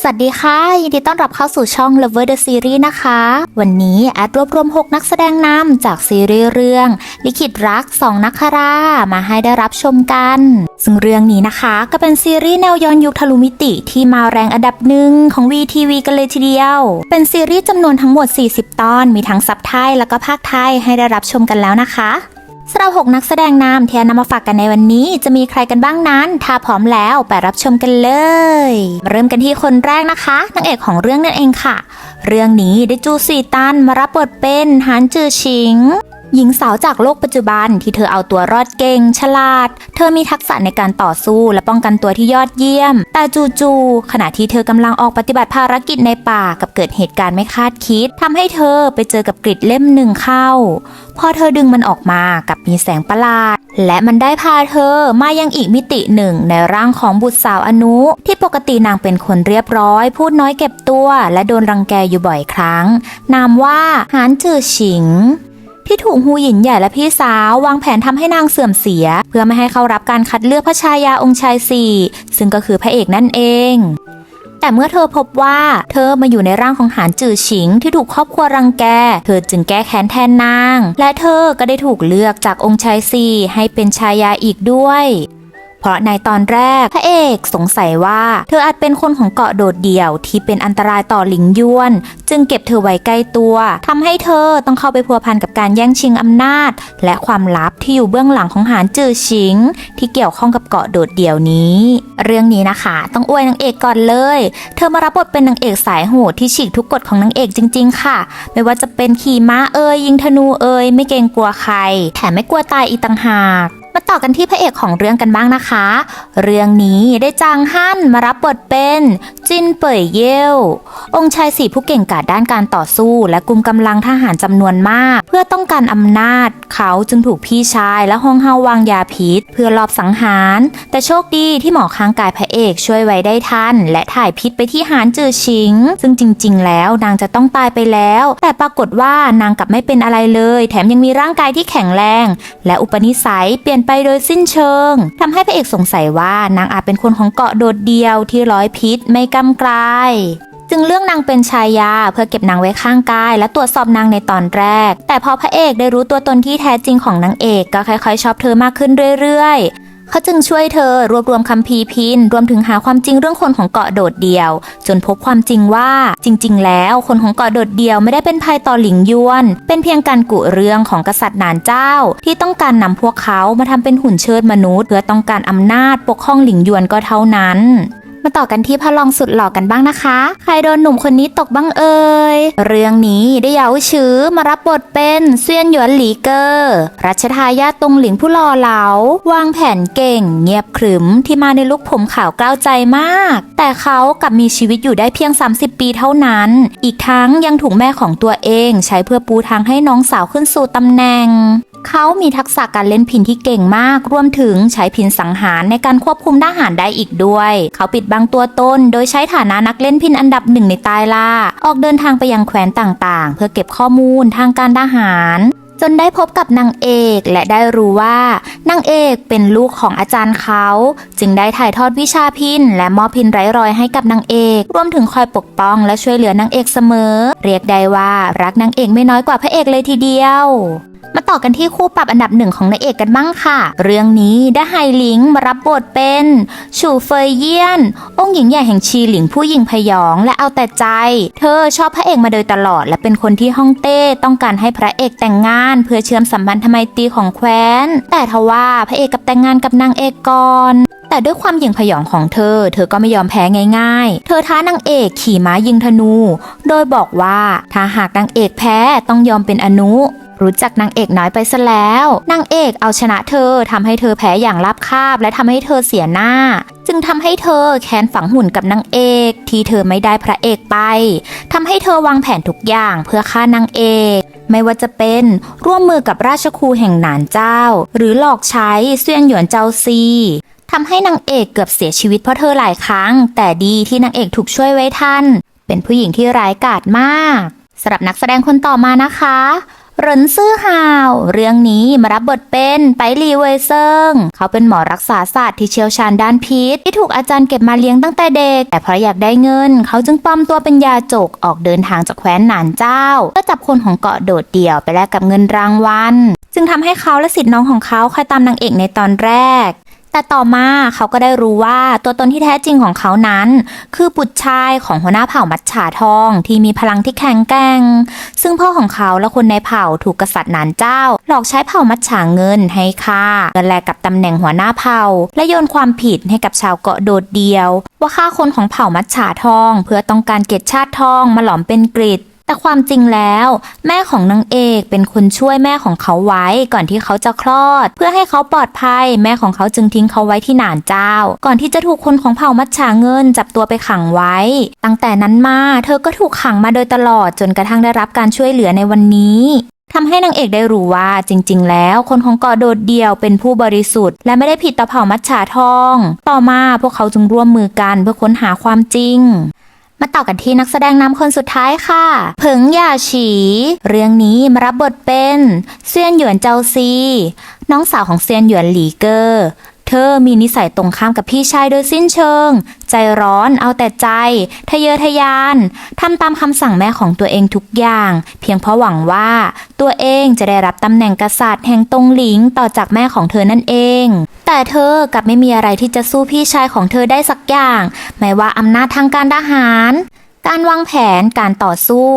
สวัสดีค่ะยินดีต้อนรับเข้าสู่ช่อง Lover the Series นะคะวันนี้แอดรวบรวม6นักแสดงนำจากซีรีส์เรื่องลิขิตรัก2นักครามาให้ได้รับชมกันซึ่งเรื่องนี้นะคะก็เป็นซีรีส์แนวย้อนยุคทะลุมิติที่มาแรงอันดับหนึ่งของ VTV กันเลยทีเดียวเป็นซีรีส์จำนวนทั้งหมด40ตอนมีทั้งซับไทยแล้วก็ภาคไทยให้ได้รับชมกันแล้วนะคะสำหรับ6นักแสดงนำที่นำมาฝากกันในวันนี้จะมีใครกันบ้างนั้นถ้าพร้อมแล้วไปรับชมกันเลยมาเริ่มกันที่คนแรกนะคะนางเอกของเรื่องนั่นเองค่ะเรื่องนี้ได้จูซีตันมารับบทเป็นหานจือชิงหญิงสาวจากโลกปัจจุบันที่เธอเอาตัวรอดเก่งฉลาดเธอมีทักษะในการต่อสู้และป้องกันตัวที่ยอดเยี่ยมแต่จู่ๆขณะที่เธอกำลังออกปฏิบัติภารกิจในป่ากับเกิดเหตุการณ์ไม่คาดคิดทำให้เธอไปเจอกับกริดเล่มหนึ่งเข้าพอเธอดึงมันออกมากับมีแสงประหลาดและมันได้พาเธอมายังอีกมิติหนึ่งในร่างของบุตรสาวอนุที่ปกตินางเป็นคนเรียบร้อยพูดน้อยเก็บตัวและโดนรังแกอยู่บ่อยครั้งนามว่าหานจือฉิงที่ถูกฮูหยินใหญ่และพี่สาววางแผนทำให้นางเสื่อมเสียเพื่อไม่ให้เข้ารับการคัดเลือกพระชายาองค์ชาย4ซึ่งก็คือพระเอกนั่นเองแต่เมื่อเธอพบว่าเธอมาอยู่ในร่างของหานจือฉิงที่ถูกครอบครัวรังแกเธอจึงแก้แค้นแทนนางและเธอก็ได้ถูกเลือกจากองค์ชาย4ให้เป็นชายาอีกด้วยเพราะในตอนแรกพระเอกสงสัยว่าเธออาจเป็นคนของเกาะโดดเดี่ยวที่เป็นอันตรายต่อหลิงยวนจึงเก็บเธอไว้ใกล้ตัวทำให้เธอต้องเข้าไปพัวพันกับการแย่งชิงอำนาจและความลับที่อยู่เบื้องหลังของหานจือฉิงที่เกี่ยวข้องกับเกาะโดดเดี่ยวนี้เรื่องนี้นะคะต้องอวยนางเอกก่อนเลยเธอมารับบทเป็นนางเอกสายโหดที่ฉีกทุกกฎของนางเอกจริงๆค่ะไม่ว่าจะเป็นขี่ม้ายิงธนูไม่เกรงกลัวใครแถมไม่กลัวตายอีกต่างหากมาต่อกันที่พระเอกของเรื่องกันบ้างนะคะเรื่องนี้ได้จางฮั่นมารับบทเป็นจินเป่ยเย่วองค์ชาย4ผู้เก่งกาจด้านการต่อสู้และกุมกำลังทหารจำนวนมากเพื่อต้องการอำนาจเขาจึงถูกพี่ชายและฮงเฮาวางยาพิษเพื่อลอบสังหารแต่โชคดีที่หมอข้างกายพระเอกช่วยไว้ได้ทันและถ่ายพิษไปที่หานจือชิงซึ่งจริงๆแล้วนางจะต้องตายไปแล้วแต่ปรากฏว่านางกลับไม่เป็นอะไรเลยแถมยังมีร่างกายที่แข็งแรงและอุปนิสัยเปลี่ยนไปโดยสิ้นเชิงทำให้พระเอกสงสัยว่านางอาจเป็นคนของเกาะโดดเดี่ยวที่ร้อยพิษไม่กำกลายจึงเลือกนางเป็นชายาเพื่อเก็บนางไว้ข้างกายและตรวจสอบนางในตอนแรกแต่พอพระเอกได้รู้ตัวตนที่แท้จริงของนางเอกก็ค่อยๆชอบเธอมากขึ้นเรื่อยๆเขาจึงช่วยเธอรวบรวมคัมภีร์พินรวมถึงหาความจริงเรื่องคนของเกาะโดดเดี่ยวจนพบความจริงว่าจริงๆแล้วคนของเกาะโดดเดี่ยวไม่ได้เป็นภัยต่อหลิงยวนเป็นเพียงการกุเรื่องของกษัตริย์หนานเจ้าที่ต้องการนำพวกเขามาทำเป็นหุ่นเชิดมนุษย์เพื่อต้องการอำนาจปกครองหลิงยวนก็เท่านั้นมาต่อกันที่พระรองสุดหล่อกันบ้างนะคะใครโดนหนุ่มคนนี้ตกบ้างเรื่องนี้ได้เหยาฉือมารับบทเป็นเซียนหยวนหลีเกอร์รัชทายาทตงหลิงผู้หล่อเหลาวางแผนเก่งเงียบขรึมที่มาในลุคผมขาวกล้าวใจมากแต่เขากลับมีชีวิตอยู่ได้เพียง30ปีเท่านั้นอีกทั้งยังถูกแม่ของตัวเองใช้เพื่อปูทางให้น้องสาวขึ้นสู่ตำแหน่งเขามีทักษะการเล่นพิณที่เก่งมากรวมถึงใช้พิณสังหารในการควบคุมทหารได้อีกด้วยเขาปิดบังตัวตนโดยใช้ฐานะนักเล่นพิณอันดับ1ในใต้ล่าออกเดินทางไปยังแคว้นต่างๆเพื่อเก็บข้อมูลทางการทหารจนได้พบกับนางเอกและได้รู้ว่านางเอกเป็นลูกของอาจารย์เขาจึงได้ถ่ายทอดวิชาพิณและมอบพิณไร้รอยให้กับนางเอกรวมถึงคอยปกป้องและช่วยเหลือนางเอกเสมอเรียกได้ว่ารักนางเอกไม่น้อยกว่าพระเอกเลยทีเดียวมาต่อกันที่คู่ปรับอันดับ1ของนางเอกกันบ้างค่ะเรื่องนี้ได้ไฮหลิงมารับบทเป็นฉู่เฟยเยี่ยนองค์หญิงใหญ่แห่งชีหลิงผู้หญิงพยองและเอาแต่ใจเธอชอบพระเอกมาโดยตลอดและเป็นคนที่ฮ่องเต้ต้องการให้พระเอกแต่งงานเพื่อเชื่อมสัมพันธไมตรีของแคว้นแต่ทว่าพระเอกกับแต่งงานกับนางเอกก่อนแต่ด้วยความหยิ่งพยองของเธอก็ไม่ยอมแพ้ง่ายๆเธอท้านางเอกขี่ม้ายิงธนูโดยบอกว่าถ้าหากนางเอกแพ้ต้องยอมเป็นอนุรู้จักนางเอกน้อยไปซะแล้วนางเอกเอาชนะเธอทำให้เธอแพ้อย่างราบคาบและทำให้เธอเสียหน้าจึงทำให้เธอแค้นฝังหุ่นกับนางเอกที่เธอไม่ได้พระเอกไปทำให้เธอวางแผนทุกอย่างเพื่อฆ่านางเอกไม่ว่าจะเป็นร่วมมือกับราชครูแห่งหนานเจ้าหรือหลอกใช้เซียนหยวนเจ้าซีทำให้นางเอกเกือบเสียชีวิตเพราะเธอหลายครั้งแต่ดีที่นางเอกถูกช่วยไว้ทันเป็นผู้หญิงที่ร้ายกาจมากสำหรับนักแสดงคนต่อมานะคะ เหรินซื่อฮาวเรื่องนี้มารับบทเป็นไปหลีเว่ยเซิงเขาเป็นหมอรักษาศาสตร์ที่เชี่ยวชาญด้านพิษที่ถูกอาจารย์เก็บมาเลี้ยงตั้งแต่เด็กแต่เพราะอยากได้เงินเขาจึงปลอมตัวเป็นยาจกออกเดินทางจากแคว้นหนานเจ้าเพื่อจับคนของเกาะโดดเดี่ยวไปแลกกับเงินรางวัลจึงทำให้เขาและศิษย์น้องของเขาคอยตามนางเอกในตอนแรกแต่ต่อมาเขาก็ได้รู้ว่าตัวตนที่แท้จริงของเขานั้นคือบุตรชายของหัวหน้าเผ่ามัจฉาทองที่มีพลังที่แข็งแกร่งซึ่งพ่อของเขาและคนในเผ่าถูกกษัตริย์หนานเจ้าหลอกใช้เผ่ามัจฉาเงินให้ค่าเพื่อแลกกับตำแหน่งหัวหน้าเผ่าและโยนความผิดให้กับชาวเกาะโดดเดี่ยวว่าฆ่าคนของเผ่ามัจฉาทองเพื่อต้องการเกล็ดชาติทองมาหลอมเป็นกริดแต่ความจริงแล้วแม่ของนางเอกเป็นคนช่วยแม่ของเขาไว้ก่อนที่เขาจะคลอดเพื่อให้เขาปลอดภัยแม่ของเขาจึงทิ้งเขาไว้ที่หนานเจ้าก่อนที่จะถูกคนของเผ่ามัจฉาเงินจับตัวไปขังไว้ตั้งแต่นั้นมาเธอก็ถูกขังมาโดยตลอดจนกระทั่งได้รับการช่วยเหลือในวันนี้ทำให้นางเอกได้รู้ว่าจริงๆแล้วคนของเกาะโดดเดี่ยวเป็นผู้บริสุทธิ์และไม่ได้ผิดต่อเผ่ามัจฉาทองต่อมาพวกเขาจึงร่วมมือกันเพื่อค้นหาความจริงมาต่อกันที่นักแสดงนำคนสุดท้ายค่ะเผิงหย่าฉีเรื่องนี้มารับบทเป็นเซียนหยวนเจ้าซีน้องสาวของเซียนหยวนหลีเกอร์เธอมีนิสัยตรงข้ามกับพี่ชายโดยสิ้นเชิงใจร้อนเอาแต่ใจทะเยอทะยานทำตามคำสั่งแม่ของตัวเองทุกอย่างเพียงเพราะหวังว่าตัวเองจะได้รับตำแหน่งกษัตริย์แห่งตงหลิงต่อจากแม่ของเธอนั่นเองแต่เธอกลับไม่มีอะไรที่จะสู้พี่ชายของเธอได้สักอย่างไม่ว่าอำนาจทางการทหารการวางแผนการต่อสู้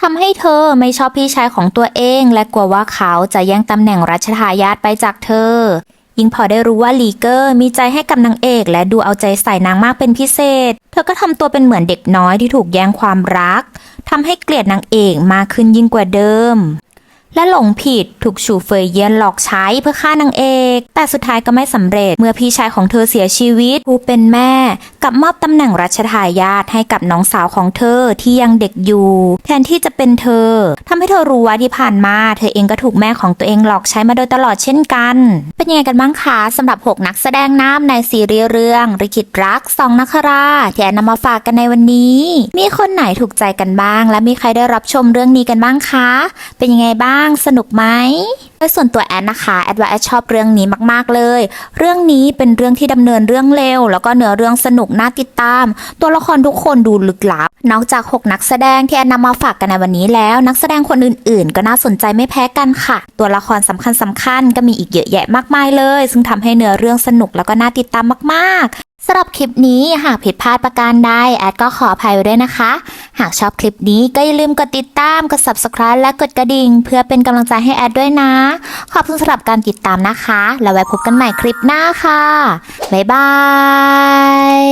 ทำให้เธอไม่ชอบพี่ชายของตัวเองและกลัวว่าเขาจะแย่งตำแหน่งรัชทายาทไปจากเธอยิ่งพอได้รู้ว่าลีเกอร์มีใจให้กับนางเอกและดูเอาใจใส่นางมากเป็นพิเศษเธอก็ทำตัวเป็นเหมือนเด็กน้อยที่ถูกแย่งความรักทำให้เกลียดนางเอกมากขึ้นยิ่งกว่าเดิมและหลงผิดถูกชูเฟยเยียนหลอกใช้เพื่อฆ่านางเอกแต่สุดท้ายก็ไม่สำเร็จเมื่อพี่ชายของเธอเสียชีวิตผู้เป็นแม่กลับมอบตำแหน่งรัชทายาทให้กับน้องสาวของเธอที่ยังเด็กอยู่แทนที่จะเป็นเธอทำให้เธอรู้ว่าที่ผ่านมาเธอเองก็ถูกแม่ของตัวเองหลอกใช้มาโดยตลอดเช่นกันเป็นยังไงกันบ้างคะสำหรับ6นักแสดงนำในซีรีส์เรื่องลิขิตรัก2นักคราที่นำมาฝากกันในวันนี้มีคนไหนถูกใจกันบ้างและมีใครได้รับชมเรื่องนี้กันบ้างคะเป็นยังไงบ้างสนุกไหมโดยส่วนตัวแอนนะคะแอดว่าแอดชอบเรื่องนี้มากๆเลยเรื่องนี้เป็นเรื่องที่ดำเนินเรื่องเร็วแล้วก็เนื้อเรื่องสนุกน่าติดตามตัวละครทุกคนดูลึกลับนอกจาก6นักแสดงที่แอนนำมาฝากกันในวันนี้แล้วนักแสดงคนอื่นๆก็น่าสนใจไม่แพ้กันค่ะตัวละครสำคัญก็มีอีกเยอะแยะมากมายเลยซึ่งทำให้เนื้อเรื่องสนุกแล้วก็น่าติดตามมากๆสำหรับคลิปนี้หากผิดพลาดประการใดแอดก็ขออภัยไว้ด้วยนะคะหากชอบคลิปนี้ก็อย่าลืมกดติดตามกด Subscribe และกดกระดิ่งเพื่อเป็นกำลังใจให้แอดด้วยนะขอบคุณสำหรับการติดตามนะคะแล้วไว้พบกันใหม่คลิปหน้าค่ะบ๊ายบาย